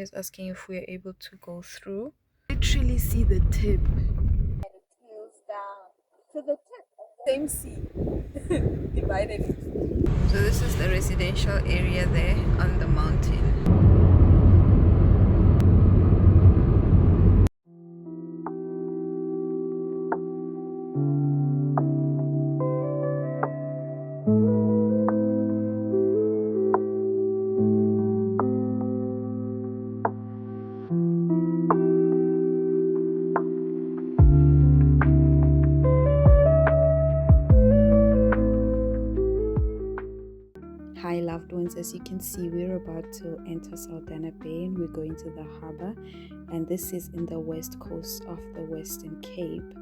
Is asking if we are able to go through. Literally see the tip. And it tails down to the tip. Same sea. Divided. So this is the residential area there on the mountain. Hi loved ones, as you can see we're about to enter Saldanha Bay and we're going to the harbour, and this is in the west coast of the Western Cape,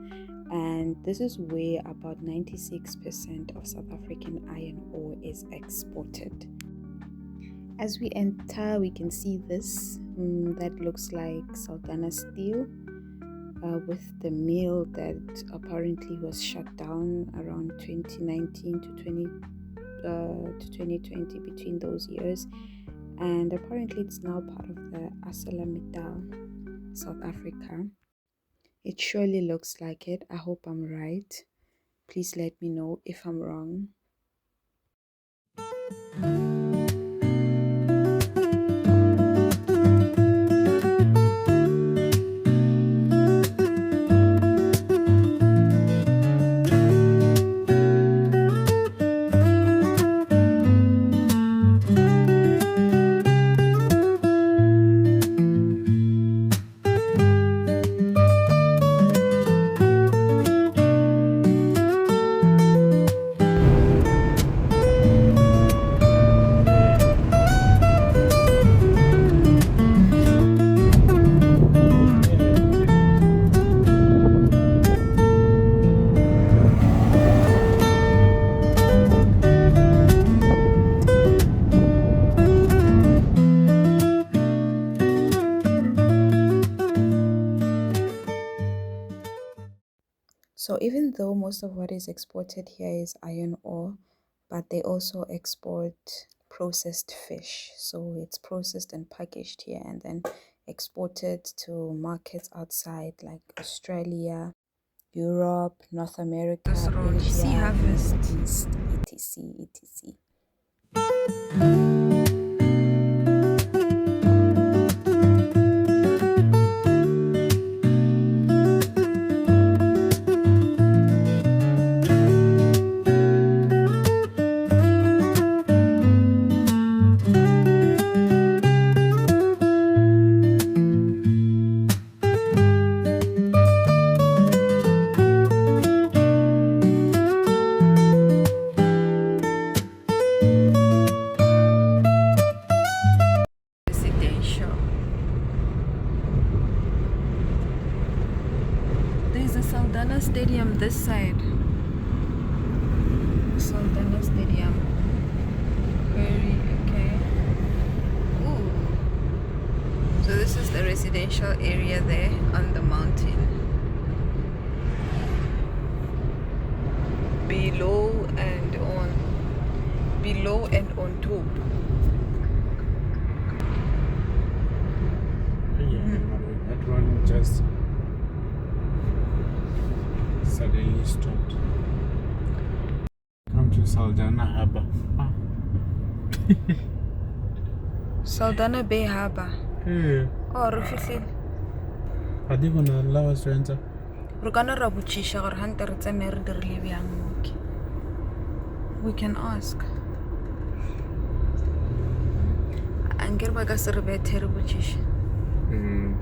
and this is where about 96% of South African iron ore is exported. As we enter we can see this that looks like Saldana steel, with the mill that apparently was shut down around 2019 to 2020, between those years, and apparently it's now part of the ArcelorMittal South Africa. It surely looks like it. I hope I'm right. Please let me know if I'm wrong. So even though most of what is exported here is iron ore, but they also export processed fish. So it's processed and packaged here and then exported to markets outside like Australia, Europe, North America, Asia, sea harvest, East, etc. etc. There's a Saldana Stadium this side. Saldana Stadium. Very okay. Ooh. So this is the residential area there on the mountain. Below and on top. That one just suddenly stopped. Come to Saldanha Harbour. Saldanha Bay Harbour. Yeah. Oh, Rufisi. Are they gonna allow us to enter? We can ask. Angir bagasir be terrible chish. Yeah.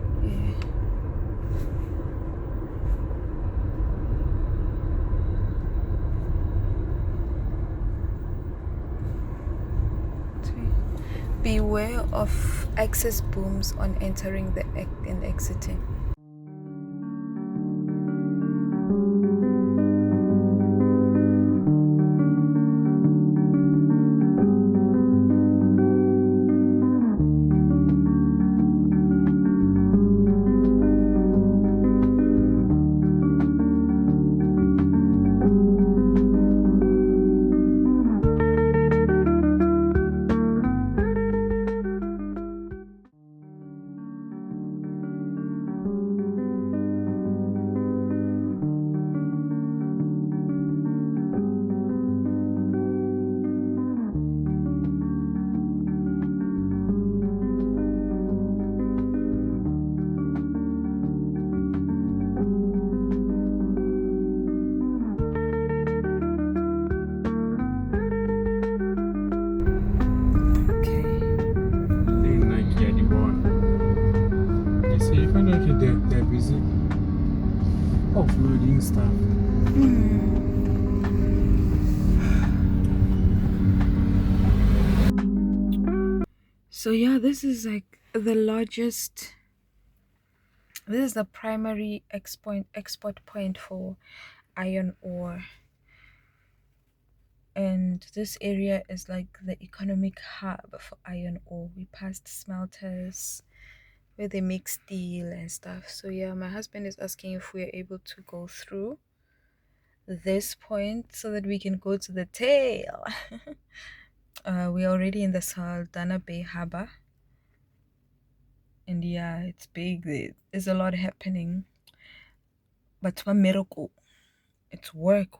Beware of access booms on entering and exiting. is offloading stuff. So yeah, this is like the largest. This is the primary export point for iron ore, and this area is like the economic hub for iron ore. We passed smelters where they make steel and stuff. So yeah, my husband is asking if we are able to go through this point so that we can go to the tail. We're already in the Saldanha Bay Harbour, and yeah, it's big. There's a lot happening, but miracle, it's work.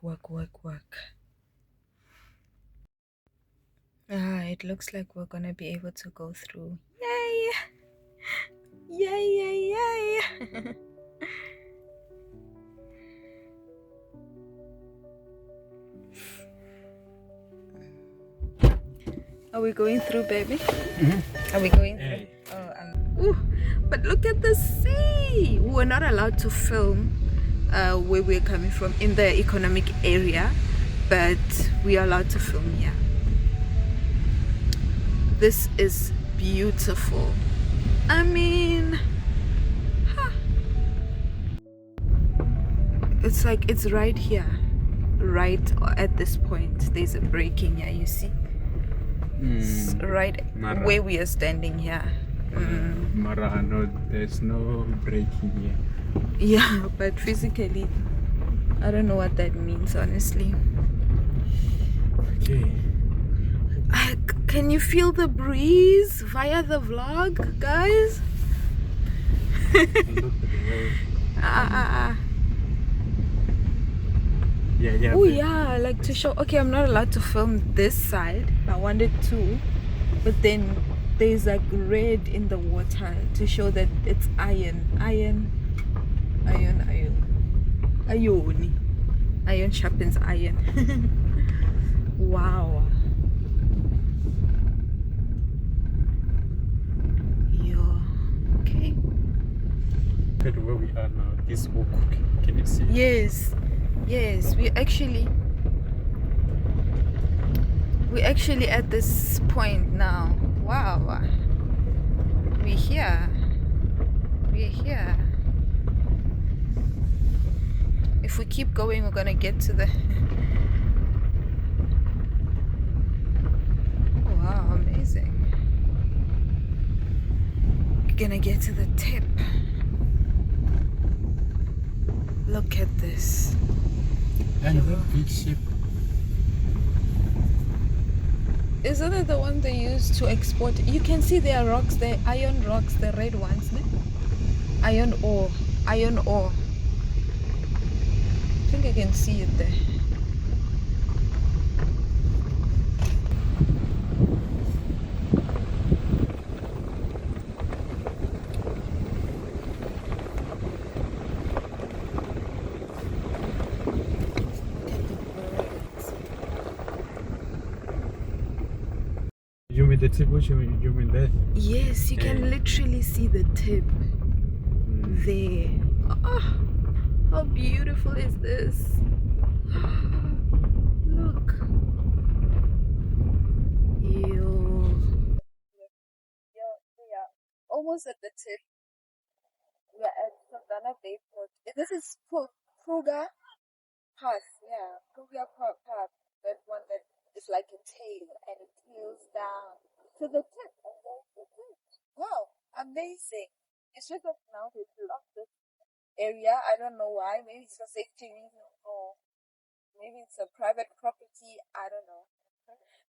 It looks like we're gonna be able to go through. Yay! Yay! Are we going through, baby? Are we going through? Ooh, but look at the sea. We're not allowed to film where we're coming from in the economic area, but we are allowed to film here. This is beautiful. I mean, it's like it's right here, right at this point. There's a breaking here, you see? Right where we are standing here. Mara, no, there's no breaking here. Yeah, but physically, I don't know what that means, honestly. Okay. Can you feel the breeze via the vlog, guys? Look at the way. Yeah. Oh yeah, like to show. Okay, I'm not allowed to film this side. I wanted to, but then there's like red in the water to show that it's iron. Iron sharpens iron. Wow. Okay. Look at where we are now. This hook. Can you see? Yes, we actually at this point now. Wow, we're here. If we keep going, we're gonna get to the wow, amazing. We're gonna get to the tip. Look at this. And that big ship. Isn't it the one they use to export? You can see there are rocks, the iron rocks, the red ones, ne? Iron ore. I think I can see it there. You mean the tip? Which you mean there? Yes, you can literally see the tip there. Oh, how beautiful is this? Look. Yeah. Almost at the tip. We're at Saldanha Bay Port. This is Kruger Path. Yeah, Kruger Path. That one that is like a tail and it tails down to the tip. And there's the tip. Wow, amazing. It's just that now they blocked this area. I don't know why. Maybe it's for safety reasons or maybe it's a private property. I don't know.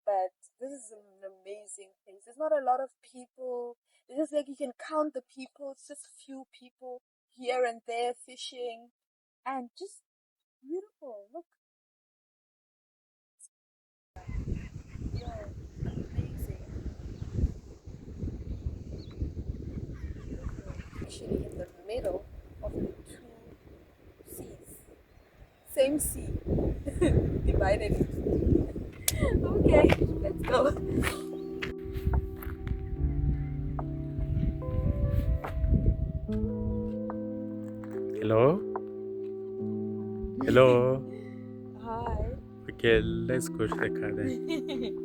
But this is an amazing place. There's not a lot of people. It's just like you can count the people. It's just a few people here and there fishing. And just beautiful. Look. Yeah, amazing. Actually in the middle of the two seas. Same sea. Divided into two. Okay, let's go. Hello? Hello? Hi. Okay, let's go to the car then.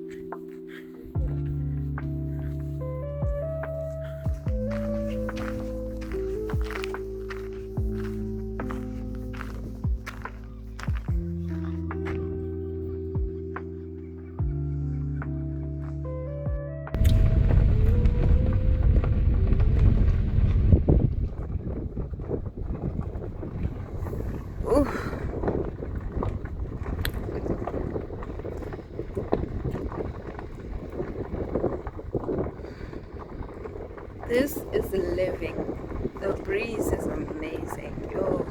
This is living. The breeze is amazing. Yo.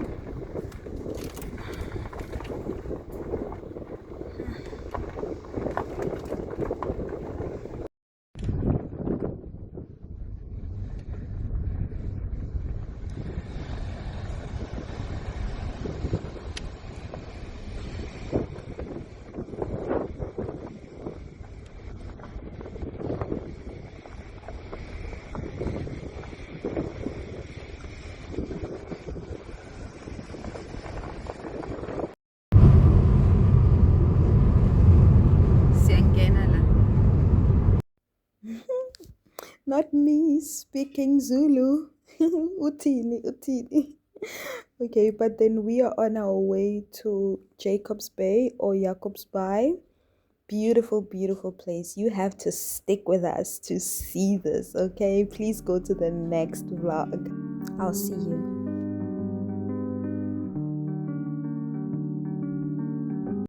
Not me speaking Zulu. Utini, utini. Okay, but then we are on our way to Jacob's Bay or Jacob's Bay. Beautiful, beautiful place. You have to stick with us to see this, okay? Please go to the next vlog. I'll see you.